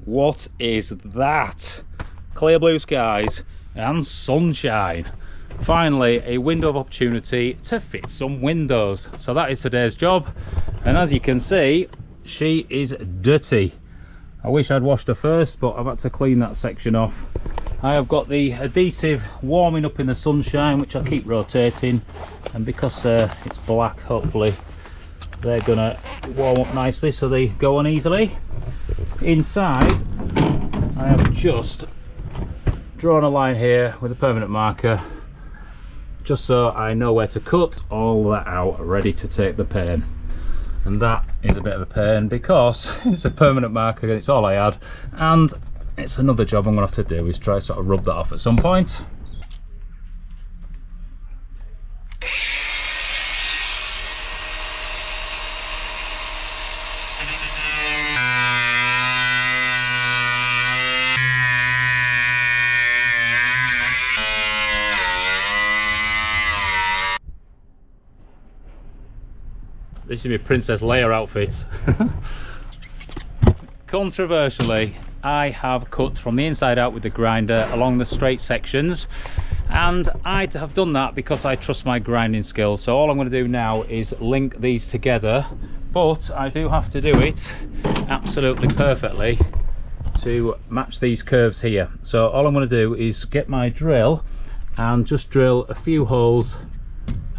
what is that? Clear blue skies and sunshine. Finally, a window of opportunity to fit some windows. So that is today's job, and as you can see, she is dirty. I wish I'd washed her first, but I've had to clean that section off. I have got the adhesive warming up in the sunshine, which I keep rotating, and because it's black, hopefully they're gonna warm up nicely so they go on easily. Inside, I have just drawn a line here with a permanent marker, just so I know where to cut all that out, ready to take the paint. And that is a bit of a pain because it's a permanent marker and it's all I had, and it's another job I'm gonna have to do, is try to sort of rub that off at some point. This is my Princess Leia outfit. Controversially, I have cut from the inside out with the grinder along the straight sections, and I have done that because I trust my grinding skills. So all I'm going to do now is link these together, but I do have to do it absolutely perfectly to match these curves here. So all I'm going to do is get my drill and just drill a few holes,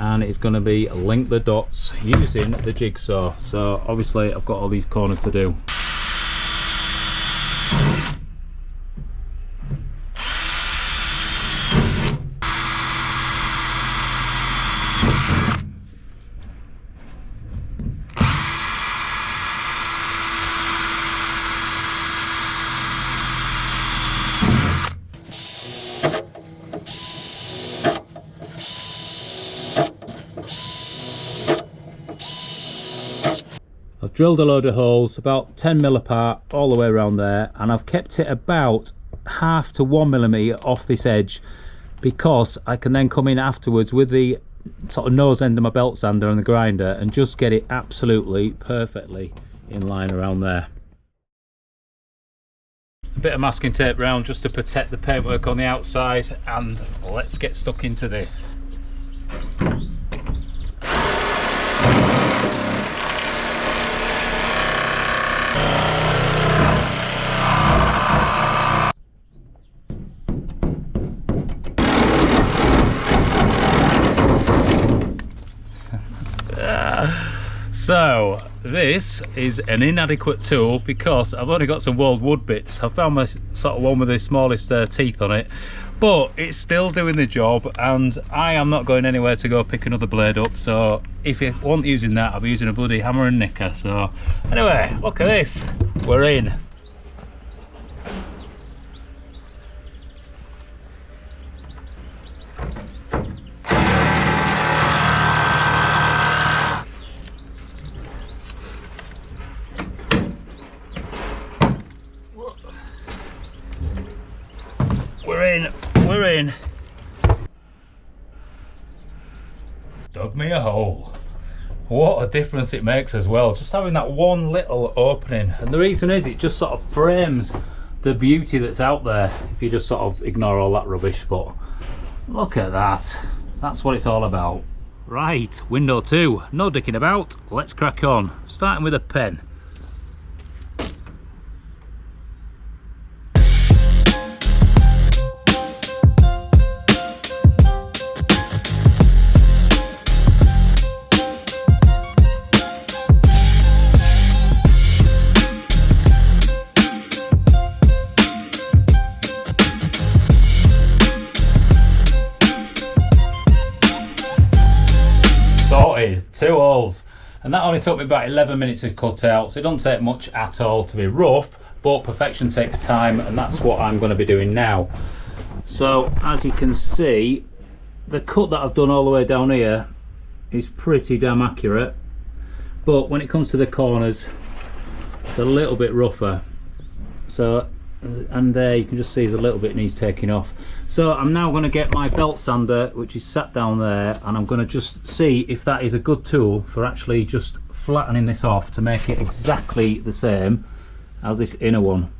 and it's going to be link the dots using the jigsaw. So obviously I've got all these corners to do. I've drilled a load of holes about 10mm apart all the way around there, and I've kept it about 0.5 to 1mm off this edge because I can then come in afterwards with the sort of nose end of my belt sander and the grinder and just get it absolutely perfectly in line around there. A bit of masking tape round just to protect the paintwork on the outside, and let's get stuck into this. So this is an inadequate tool because I've only got some walled wood bits. I found my sort of one with the smallest teeth on it, but it's still doing the job, and I am not going anywhere to go pick another blade up. So if you want using that, I'll be using a bloody hammer and nicker. So anyway, look at this, we're in. We're in. Dug me a hole. What a difference it makes as well, just having that one little opening. And the reason is it just sort of frames the beauty that's out there if you just sort of ignore all that rubbish. But look at that, that's what it's all about. Right, window 2, no dicking about, let's crack on. Starting with a pen. Sorted, 2 holes, and that only took me about 11 minutes to cut out, so it doesn't take much at all to be rough, but perfection takes time, and that's what I'm going to be doing now. So as you can see, the cut that I've done all the way down here is pretty damn accurate, but when it comes to the corners it's a little bit rougher. So, and there you can just see there's a little bit needs taking off. So I'm now going to get my belt sander, which is sat down there, and I'm going to just see if that is a good tool for actually just flattening this off to make it exactly the same as this inner one.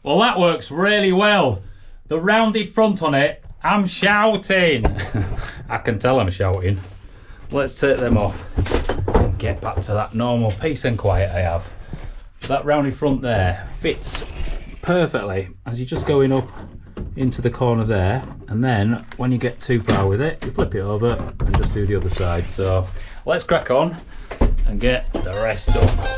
Well, that works really well. The rounded front on it, I'm shouting. I can tell I'm shouting. Let's take them off and get back to that normal peace and quiet I have. That rounded front there fits perfectly as you're just going up into the corner there, and then when you get too far with it, you flip it over and just do the other side. So let's crack on and get the rest done.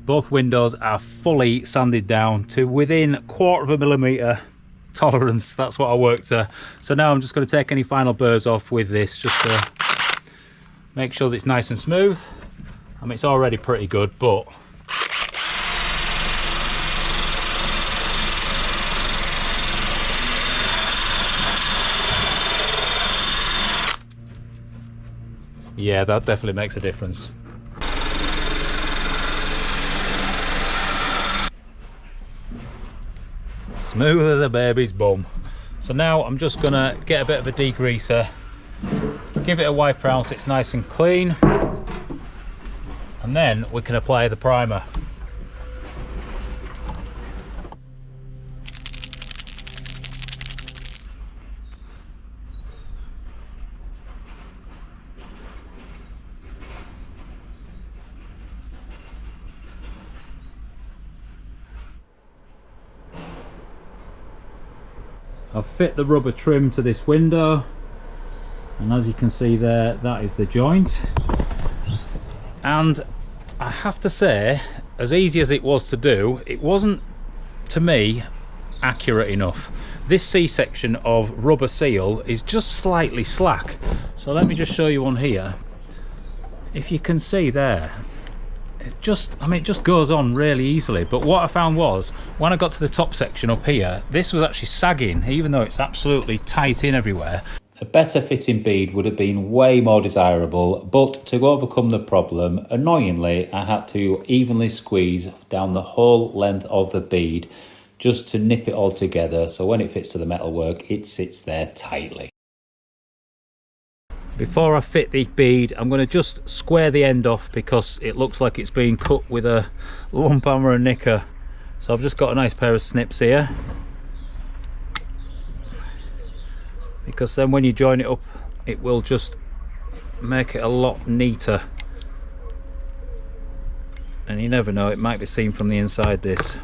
Both windows are fully sanded down to within 1/4 millimetre tolerance. That's what I worked to. So now I'm just going to take any final burrs off with this, just to make sure that it's nice and smooth. I mean, it's already pretty good, but yeah, that definitely makes a difference. Smooth as a baby's bum. So now I'm just gonna get a bit of a degreaser, give it a wipe around so it's nice and clean, and then we can apply the primer. I've fit the rubber trim to this window, and as you can see there, that is the joint. And I have to say, as easy as it was to do, it wasn't, to me, accurate enough. This C-section of rubber seal is just slightly slack. So let me just show you one here. If you can see there, it just, I mean, it just goes on really easily. But what I found was, when I got to the top section up here, this was actually sagging, even though it's absolutely tight in everywhere. A better fitting bead would have been way more desirable, but to overcome the problem, annoyingly, I had to evenly squeeze down the whole length of the bead just to nip it all together, so when it fits to the metalwork, it sits there tightly. Before I fit the bead, I'm going to just square the end off because it looks like it's being cut with a lump hammer and nicker. So I've just got a nice pair of snips here, because then when you join it up, it will just make it a lot neater. And you never know, it might be seen from the inside, this.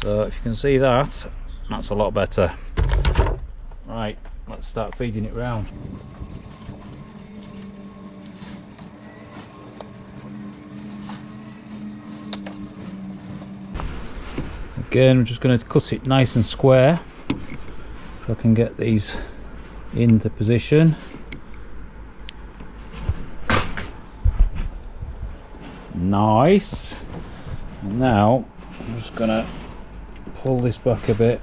So if you can see that, that's a lot better. Right, let's start feeding it round. Again, I'm just going to cut it nice and square, if I can get these into position. Nice. And now I'm just going to pull this back a bit.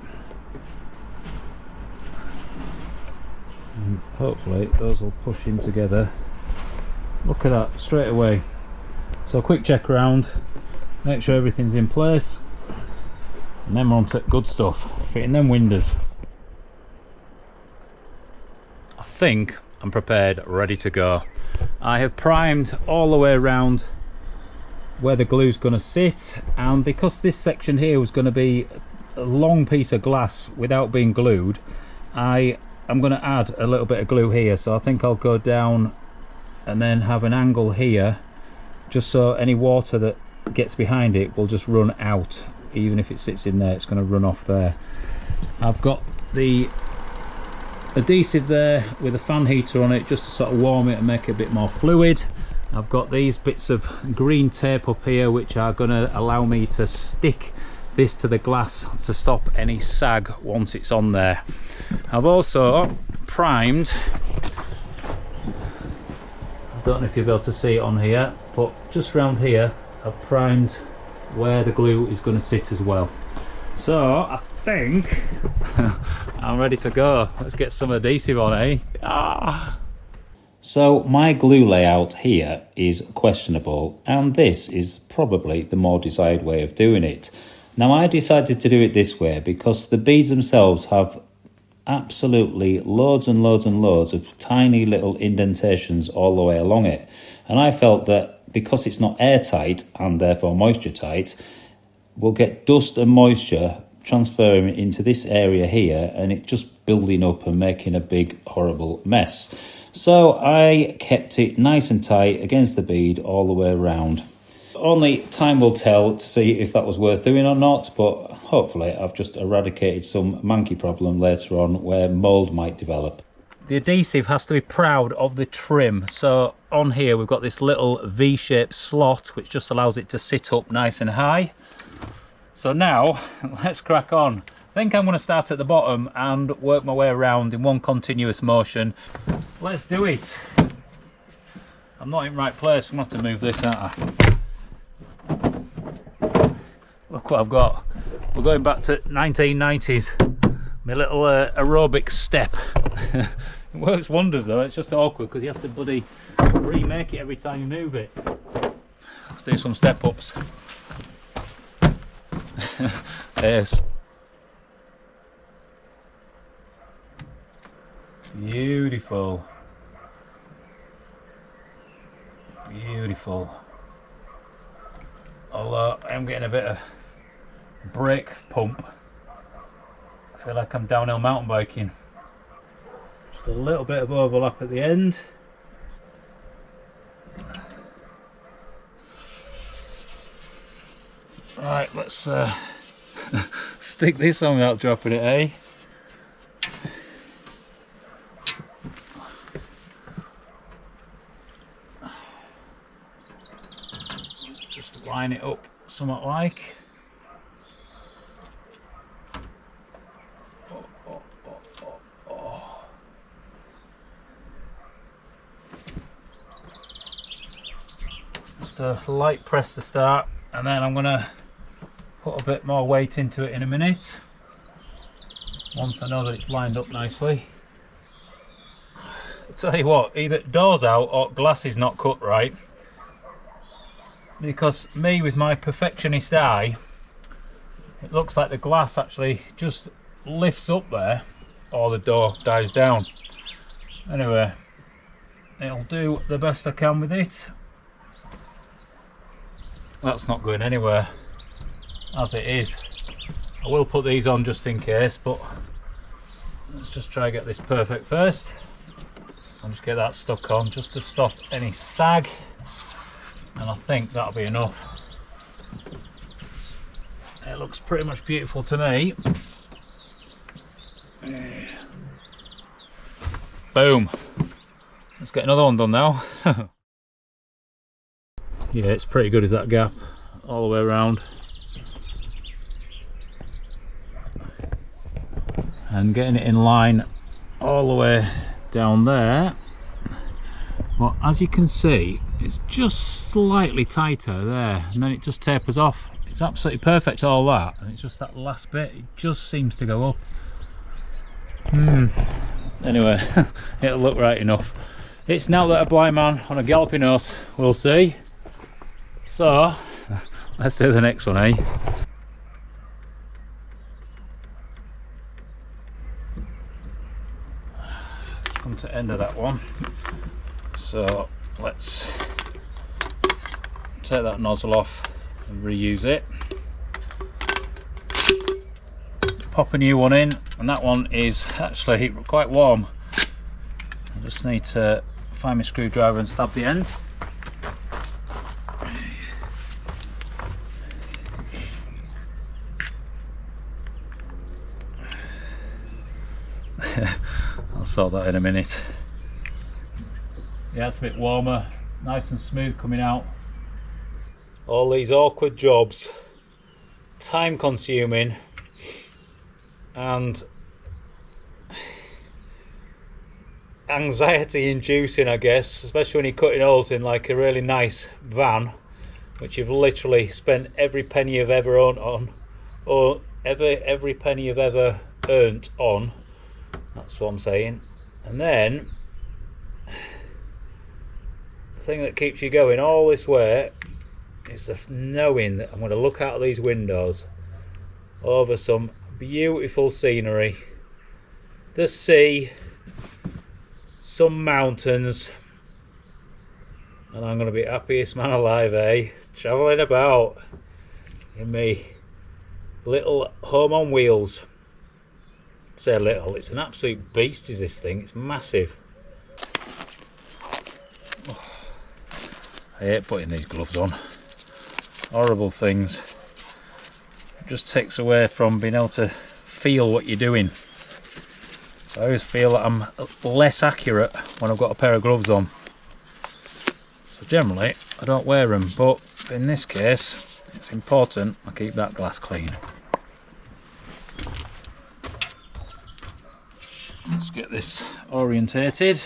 And hopefully those will push in together. Look at that, straight away. So a quick check around, make sure everything's in place, and then we're on to good stuff, fitting them windows. I think I'm prepared, ready to go. I have primed all the way around where the glue's going to sit, and because this section here was going to be a long piece of glass without being glued, I'm going to add a little bit of glue here. So I think I'll go down and then have an angle here, just so any water that gets behind it will just run out. Even if it sits in there, it's going to run off there. I've got the adhesive there with a fan heater on it, just to sort of warm it and make it a bit more fluid. I've got these bits of green tape up here which are going to allow me to stick this to the glass to stop any sag once it's on there. I've also primed, I don't know if you'll be able to see it on here, but just around here I've primed where the glue is going to sit as well. So I think I'm ready to go. Let's get some adhesive on, eh? Ah. So my glue layout here is questionable, and this is probably the more desired way of doing it. Now I decided to do it this way because the beads themselves have absolutely loads and loads and loads of tiny little indentations all the way along it. And I felt that because it's not airtight and therefore moisture tight, we'll get dust and moisture transferring into this area here and it just building up and making a big horrible mess. So I kept it nice and tight against the bead all the way around. Only time will tell to see if that was worth doing or not, but hopefully I've just eradicated some monkey problem later on where mould might develop. The adhesive has to be proud of the trim. So on here we've got this little V-shaped slot which just allows it to sit up nice and high. So now let's crack on. I think I'm going to start at the bottom and work my way around in one continuous motion. Let's do it. I'm not in the right place, I'm going to have to move this, aren't I? Look what I've got. We're going back to 1990s. My little aerobic step. It works wonders though, it's just awkward because you have to bloody remake it every time you move it. Let's do some step ups. Yes. Beautiful. Beautiful. Although I am getting a bit of brake pump. I feel like I'm downhill mountain biking. Just a little bit of overlap at the end. Right, let's stick this on without dropping it, eh? Just line it up somewhat like. Just a light press to start, and then I'm going to put a bit more weight into it in a minute once I know that it's lined up nicely. I'll tell you what, either doors out or glass is not cut right, because me with my perfectionist eye, it looks like the glass actually just lifts up there or the door dies down. Anyway, it'll do the best I can with it. That's not going anywhere as it is. I will put these on just in case, but let's just try and get this perfect first. I'll just get that stuck on just to stop any sag, and I think that'll be enough. It looks pretty much beautiful to me. Boom. Let's get another one done now. Yeah, it's pretty good as that gap all the way around. And getting it in line all the way down there. But as you can see, it's just slightly tighter there, and then it just tapers off. It's absolutely perfect, all that, and it's just that last bit, it just seems to go up. Anyway, it'll look right enough. It's now that a blind man on a galloping horse will see. So let's do the next one, eh? Come to end of that one. So let's take that nozzle off and reuse it. Pop a new one in, and that one is actually quite warm. I just need to find my screwdriver and stab the end. I'll sort that in a minute. Yeah, it's a bit warmer, nice and smooth coming out. All these awkward jobs, time consuming and anxiety inducing, I guess, especially when you're cutting holes in like a really nice van, which you've literally spent every penny you've ever owned on, or every penny you've ever earned on. That's what I'm saying. And then thing that keeps you going all this way is the knowing that I'm going to look out of these windows over some beautiful scenery, the sea, some mountains, and I'm going to be happiest man alive, eh? Travelling about in me little home on wheels. Say little, it's an absolute beast is this thing, it's massive. I hate putting these gloves on. Horrible things. It just takes away from being able to feel what you're doing. So I always feel that I'm less accurate when I've got a pair of gloves on. So generally I don't wear them, but in this case it's important I keep that glass clean. Let's get this orientated.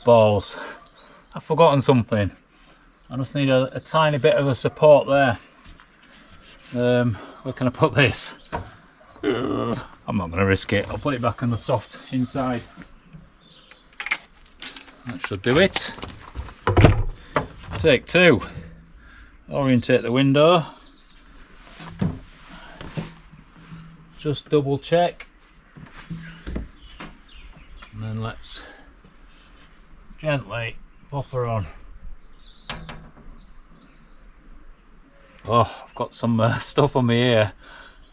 Balls. I've forgotten something. I just need a tiny bit of a support there. Where can I put this? I'm not going to risk it. I'll put it back on the soft inside. That should do it. Take two. Orientate the window. Just double check. And then let's gently pop her on. Oh, I've got some stuff on my ear,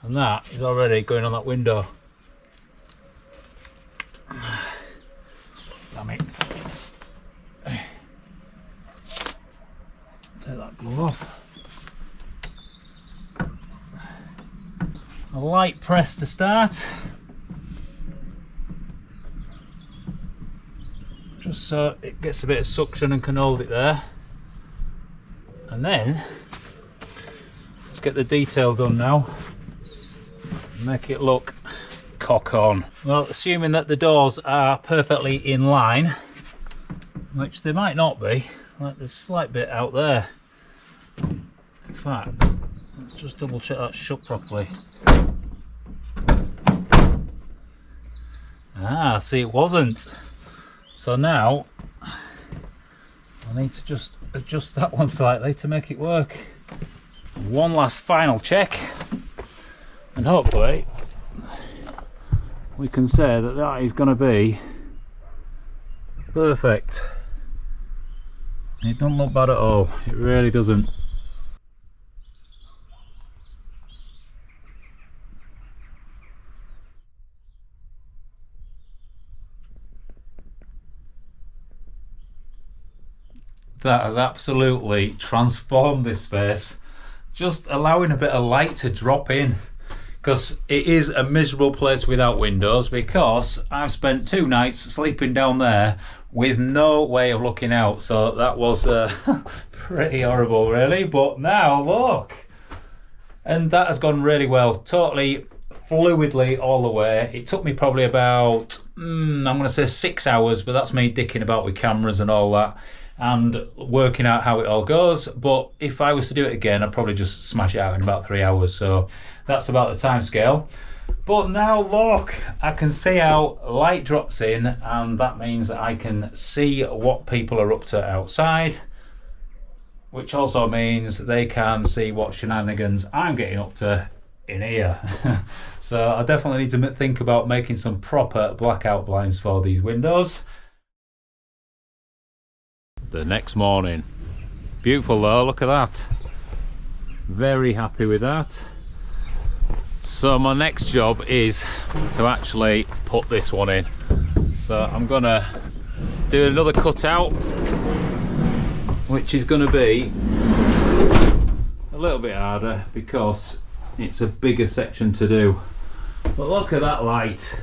and that is already going on that window. Damn it. Take that glove off. A light press to start. Just so it gets a bit of suction and can hold it there. And then let's get the detail done now. Make it look cock on. Well, assuming that the doors are perfectly in line, which they might not be, like there's a slight bit out there. In fact, let's just double check that's shut properly. Ah, see, it wasn't. So now I need to just adjust that one slightly to make it work. One last final check, and hopefully we can say that that is going to be perfect. It doesn't look bad at all, it really doesn't. That has absolutely transformed this space, just allowing a bit of light to drop in, because it is a miserable place without windows, because I've spent 2 nights sleeping down there with no way of looking out. So that was pretty horrible really, but now look, and that has gone really well, totally fluidly all the way. It took me probably about I'm going to say 6 hours, but that's me dicking about with cameras and all that and working out how it all goes. But if I was to do it again, I'd probably just smash it out in about 3 hours, so that's about the time scale. But now look, I can see how light drops in, and that means that I can see what people are up to outside, which also means they can see what shenanigans I'm getting up to in here. So I definitely need to think about making some proper blackout blinds for these windows. The next morning, beautiful though, look at that, very happy with that. So my next job is to actually put this one in, so I'm gonna do another cutout, which is gonna be a little bit harder because it's a bigger section to do. But look at that light,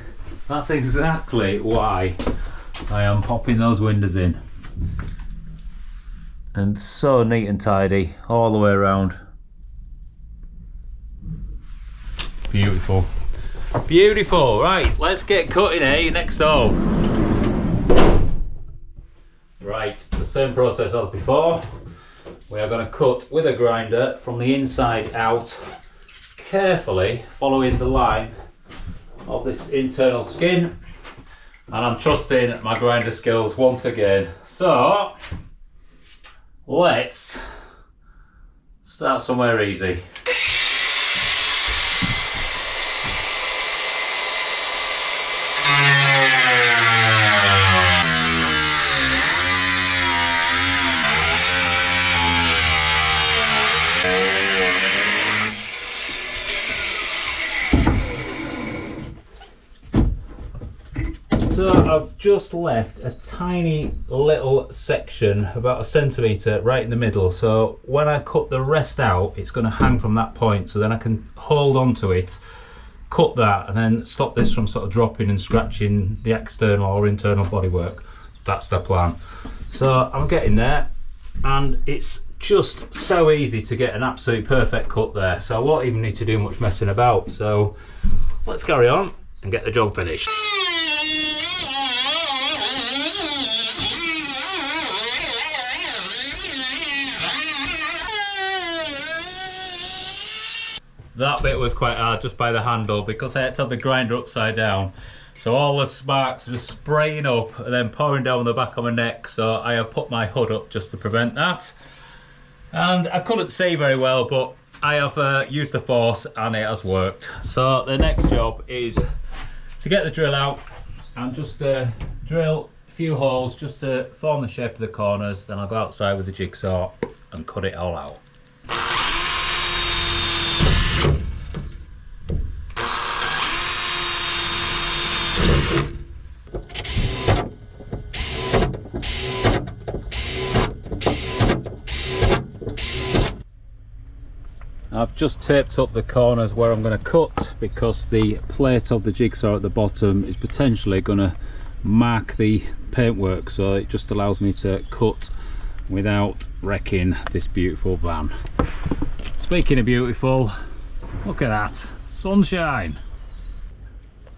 that's exactly why I am popping those windows in. And so neat and tidy all the way around. Beautiful, beautiful. Right, let's get cutting, eh? Next door. Right, the same process as before. We are going to cut with a grinder from the inside out, carefully following the line of this internal skin. and I'm trusting my grinder skills once again. So let's start somewhere easy. So I've just left a tiny little section, about 1 centimetre, right in the middle. So when I cut the rest out, it's going to hang from that point. So then I can hold on to it, cut that, and then stop this from sort of dropping and scratching the external or internal bodywork. That's the plan. So I'm getting there, and it's just so easy to get an absolute perfect cut there. So I won't even need to do much messing about. So let's carry on and get the job finished. That bit was quite hard just by the handle because I had to have the grinder upside down. So all the sparks are just spraying up and then pouring down the back of my neck. So I have put my hood up just to prevent that. And I couldn't see very well, but I have used the force and it has worked. So the next job is to get the drill out and just drill a few holes just to form the shape of the corners. Then I'll go outside with the jigsaw and cut it all out. I've just taped up the corners where I'm going to cut because the plate of the jigsaw at the bottom is potentially going to mark the paintwork, so it just allows me to cut without wrecking this beautiful van. Speaking of beautiful, look at that, sunshine.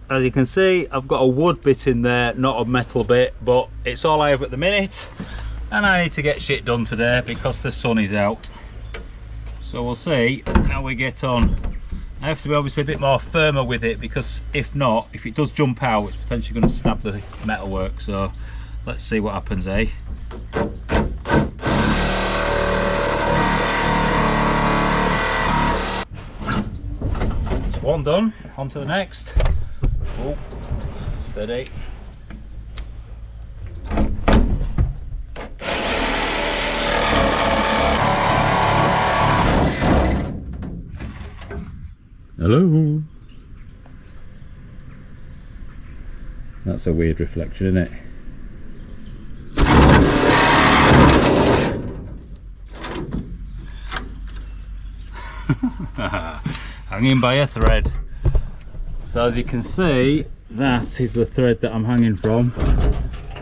As you can see, I've got a wood bit in there, not a metal bit, but it's all I have at the minute, and I need to get shit done today because the sun is out. So we'll see how we get on. I have to be obviously a bit more firmer with it because if not, if it does jump out, it's potentially going to snap the metalwork. So let's see what happens, eh? That's one done, on to the next. Oh, steady. Hello. That's a weird reflection, isn't it? Hanging by a thread. So as you can see, that is the thread that I'm hanging from.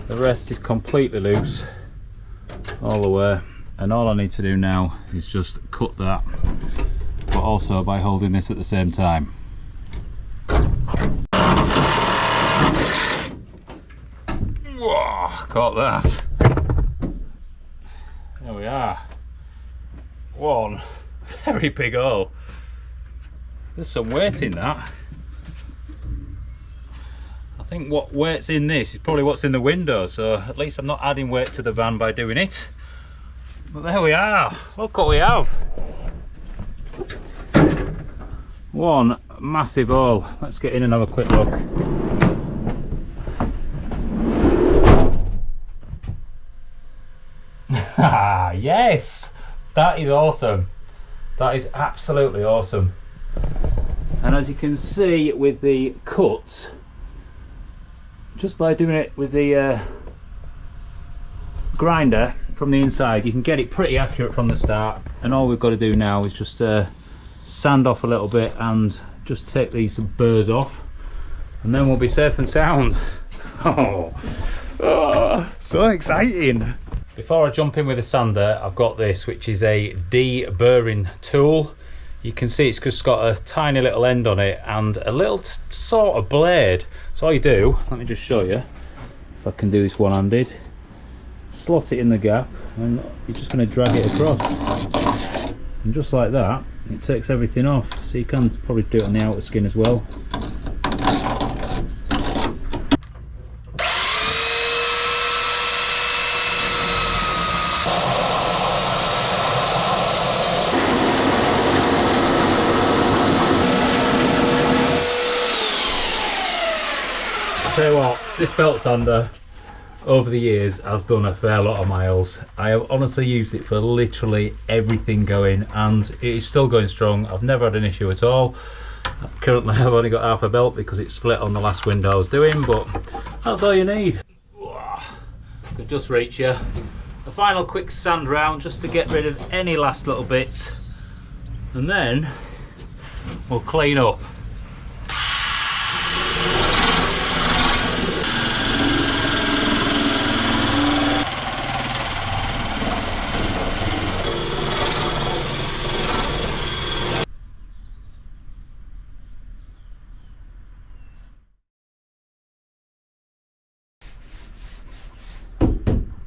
The rest is completely loose all the way, and all I need to do now is just cut that, but also by holding this at the same time. Whoa, caught that. There we are. One very big hole. There's some weight in that. I think what weight's in this is probably what's in the window, so at least I'm not adding weight to the van by doing it. But there we are. Look what we have. One massive hole. Let's get in and have a quick look. Yes, that is awesome. That is absolutely awesome. And as you can see with the cuts, just by doing it with the grinder from the inside, you can get it pretty accurate from the start, and all we've got to do now is just sand off a little bit and just take these burrs off, and then we'll be safe and sound. Oh, so exciting. Before I jump in with the sander, I've got this, which is a deburring tool. You can see it's just got a tiny little end on it and a little sort of blade. So all you do, let me just show you if I can do this one-handed, slot it in the gap and you're just going to drag it across, and just like that it takes everything off. So you can probably do it on the outer skin as well. tell you what, this belt sander over the years has done a fair lot of miles. I have honestly used it for literally everything going, and it is still going strong. I've never had an issue at all. Currently I've only got half a belt because it's split on the last window I was doing, but that's all you need. Could just reach you. A final quick sand round just to get rid of any last little bits, and then we'll clean up.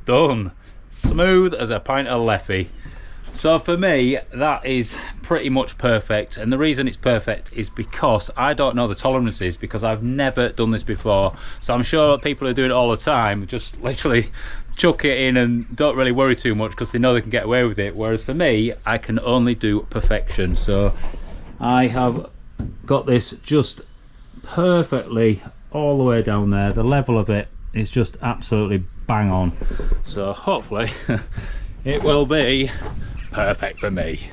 Done. Smooth as a pint of Leffy. So for me, that is pretty much perfect, and the reason it's perfect is because I don't know the tolerances, because I've never done this before. So I'm sure people who do it all the time just literally chuck it in and don't really worry too much because they know they can get away with it, whereas for me, I can only do perfection. So I have got this just perfectly all the way down there. The level of it is just absolutely bang on, so hopefully it will be perfect for me.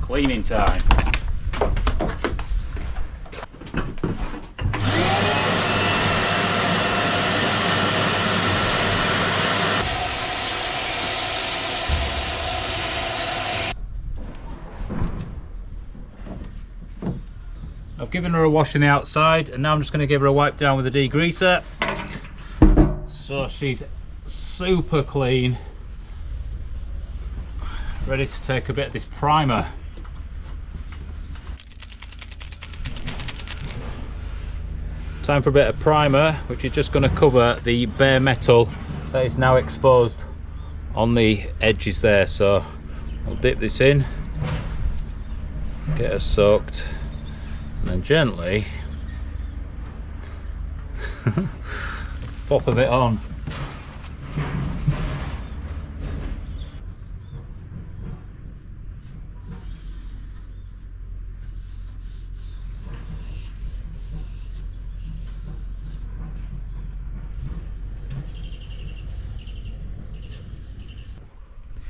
Cleaning time. I've given her a wash in the outside, and now I'm just going to give her a wipe down with a degreaser, so she's super clean, ready to take a bit of this primer. Time for a bit of primer, which is just going to cover the bare metal that is now exposed on the edges there. So I'll dip this in, get her soaked, and then gently pop a bit on.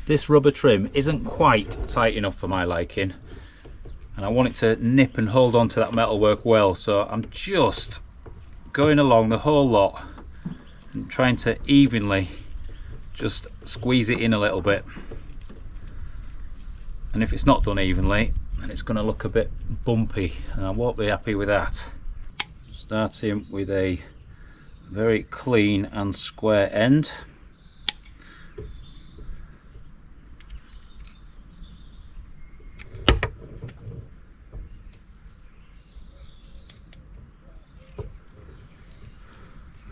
This rubber trim isn't quite tight enough for my liking, and I want it to nip and hold on to that metalwork well, so I'm just going along the whole lot and trying to evenly just squeeze it in a little bit. And if it's not done evenly, then it's going to look a bit bumpy, and I won't be happy with that. Starting with a very clean and square end.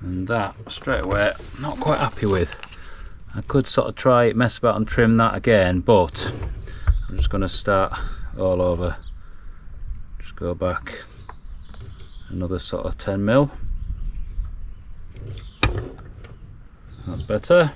And that straight away not quite happy with. I could sort of try mess about and trim that again, but I'm just going to start all over. Just go back another sort of 10mm. That's better.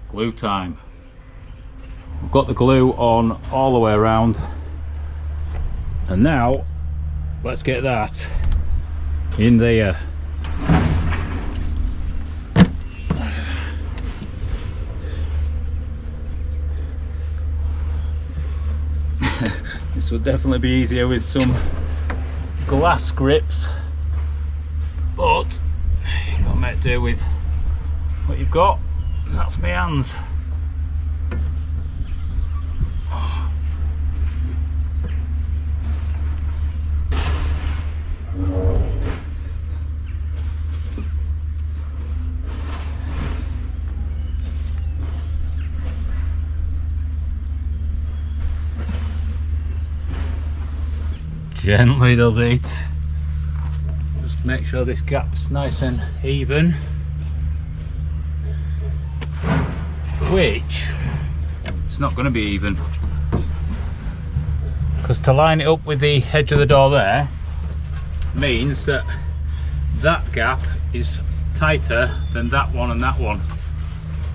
Glue time. I've got the glue on all the way around, and now let's get that in there. This would definitely be easier with some glass grips, but you've got to make do with what you've got. That's my hands. Gently does it. Just make sure this gap's nice and even. Which, it's not going to be even. Because to line it up with the edge of the door there means that that gap is tighter than that one and that one.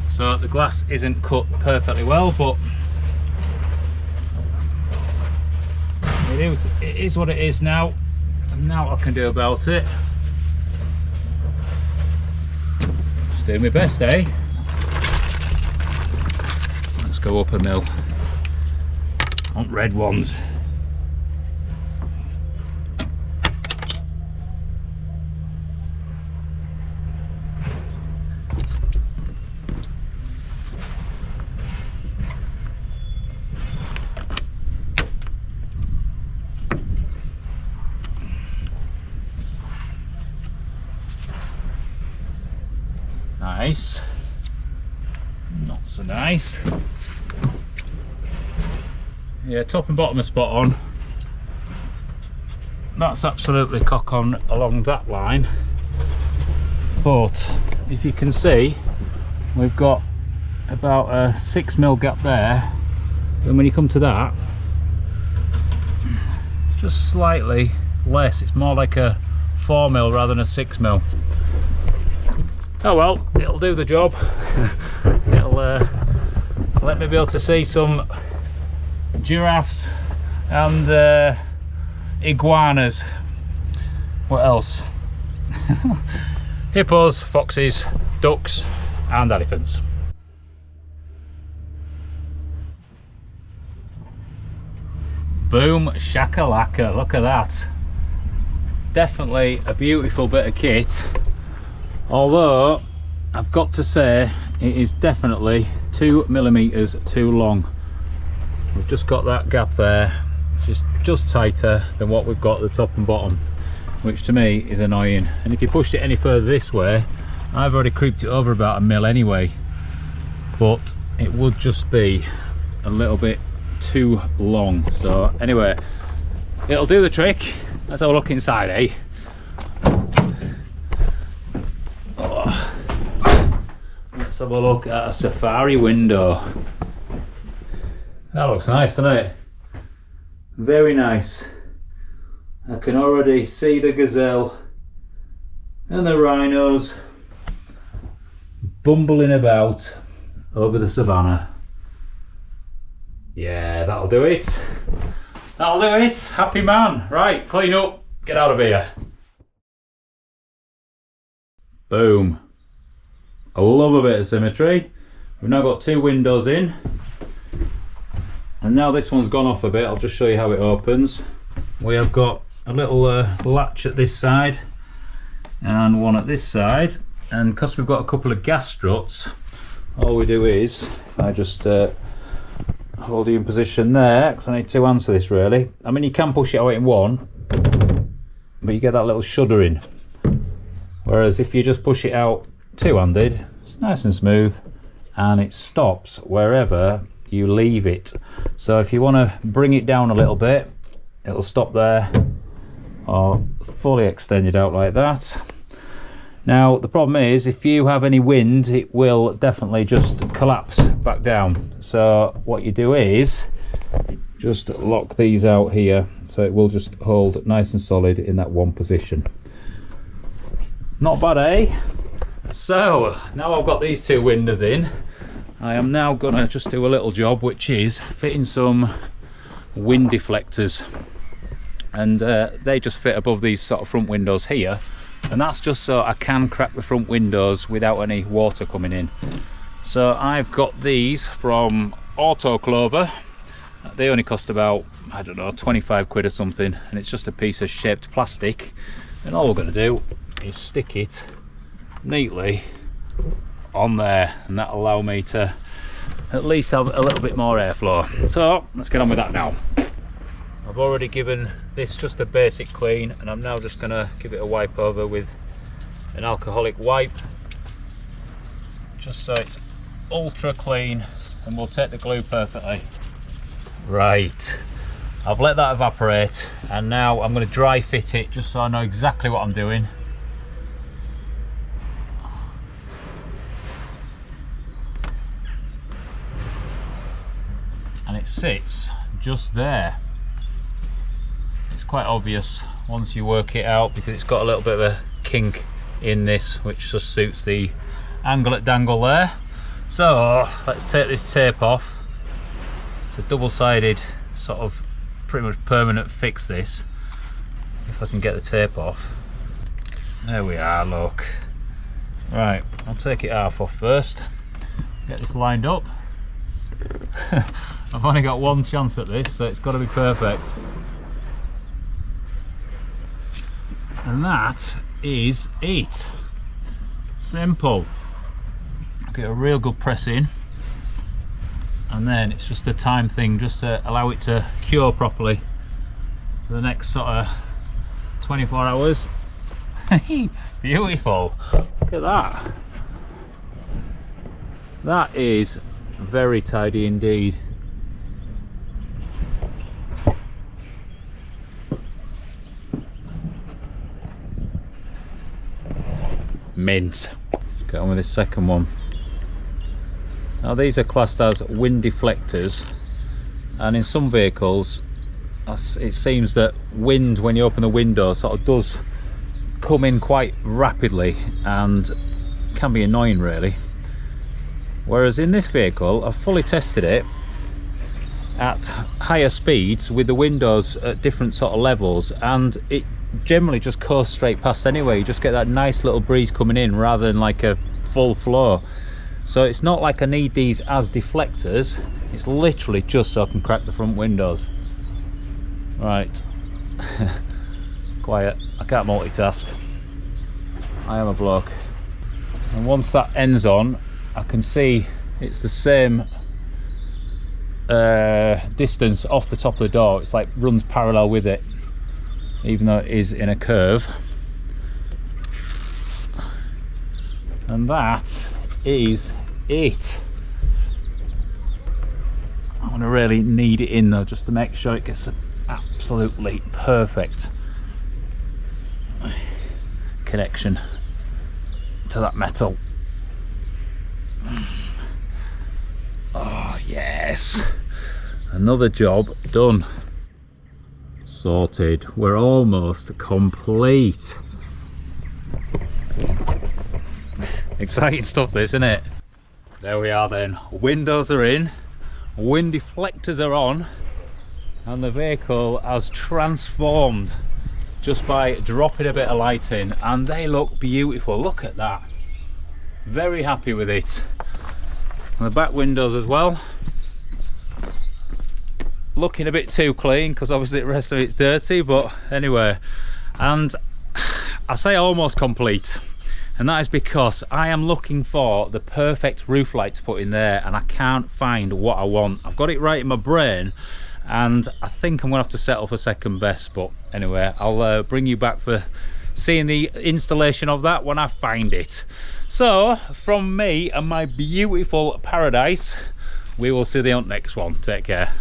So the glass isn't cut perfectly well, but it is what it is now, and now what I can do about it. Just do my best, eh? Let's go up a mill. I want red ones. Nice. Not so nice. Yeah, top and bottom are spot on. That's absolutely cock on along that line. But if you can see, we've got about a 6mm gap there. Then when you come to that, it's just slightly less. It's more like a 4mm rather than a 6mm. Oh well, it'll do the job. It'll let me be able to see some giraffes and iguanas. What else? Hippos, foxes, ducks and elephants. Boom shakalaka, look at that. Definitely a beautiful bit of kit. Although, I've got to say, it is definitely 2mm too long. We've just got that gap there, just tighter than what we've got at the top and bottom, which to me is annoying. And if you pushed it any further this way, I've already creeped it over about 1mm anyway, but it would just be a little bit too long. So anyway, it'll do the trick. Let's have a look inside, eh? Let's have a look at a safari window. That looks nice, doesn't it? Very nice. I can already see the gazelle and the rhinos bumbling about over the savannah. Yeah, that'll do it. That'll do it. Happy man. Right, clean up, get out of here. Boom. I love a bit of symmetry. We've now got 2 windows in, and now this one's gone off a bit. I'll just show you how it opens. We have got a little latch at this side and one at this side, and because we've got a couple of gas struts, all we do is I just hold you in position there, because I need 2 hands for this really. I mean, you can push it out in one, but you get that little shuddering, whereas if you just push it out two-handed, it's nice and smooth, and it stops wherever you leave it. So if you want to bring it down a little bit, it'll stop there, or fully extend it out like that. Now the problem is, if you have any wind, it will definitely just collapse back down. So what you do is just lock these out here, so it will just hold nice and solid in that one position. Not bad, eh? So now I've got these 2 windows in, I am now gonna just do a little job, which is fitting some wind deflectors, and they just fit above these sort of front windows here, and that's just so I can crack the front windows without any water coming in. So I've got these from Auto Clover. They only cost about, I don't know, 25 quid or something, and it's just a piece of shaped plastic, and all we're going to do is stick it neatly on there, and that'll allow me to at least have a little bit more airflow. So let's get on with that now. I've already given this just a basic clean, and I'm now just going to give it a wipe over with an alcoholic wipe, just so it's ultra clean, and we'll take the glue perfectly. Right, I've let that evaporate, and now I'm going to dry fit it just so I know exactly what I'm doing. And it sits just there. It's quite obvious once you work it out, because it's got a little bit of a kink in this, which just suits the angle at dangle there. So let's take this tape off. It's a double-sided sort of pretty much permanent fix, this, if I can get the tape off. There we are, look. Right, I'll take it half off first, get this lined up. I've only got one chance at this, so it's got to be perfect. And that is it. Simple. Get a real good press in, and then it's just a time thing, just to allow it to cure properly for the next sort of 24 hours. Beautiful. Look at that. That is very tidy indeed. Mint. Let's get on with this second one. Now these are classed as wind deflectors, and in some vehicles it seems that wind, when you open the window, sort of does come in quite rapidly and can be annoying really. Whereas in this vehicle, I've fully tested it at higher speeds with the windows at different sort of levels, and it generally just coasts straight past anyway. You just get that nice little breeze coming in rather than like a full flow. So it's not like I need these as deflectors, it's literally just so I can crack the front windows. Right. Quiet, I can't multitask. I am a bloke. And once that ends on, I can see it's the same distance off the top of the door. It's like runs parallel with it, even though it is in a curve. And that is it. I'm going to really knead it in though, just to make sure it gets absolutely perfect connection to that metal. Oh yes, another job done. Sorted. We're almost complete. Exciting stuff this, isn't it? There we are then. Windows are in, wind deflectors are on, and the vehicle has transformed just by dropping a bit of light in, and they look beautiful. Look at that. Very happy with it. And the back windows as well, looking a bit too clean because obviously the rest of it's dirty, but anyway. And I say almost complete, and that is because I am looking for the perfect roof light to put in there, and I can't find what I want. I've got it right in my brain, and I think I'm gonna have to settle for second best, but anyway, I'll bring you back for seeing the installation of that when I find it. So from me and my beautiful paradise, we will see you on the next one. Take care.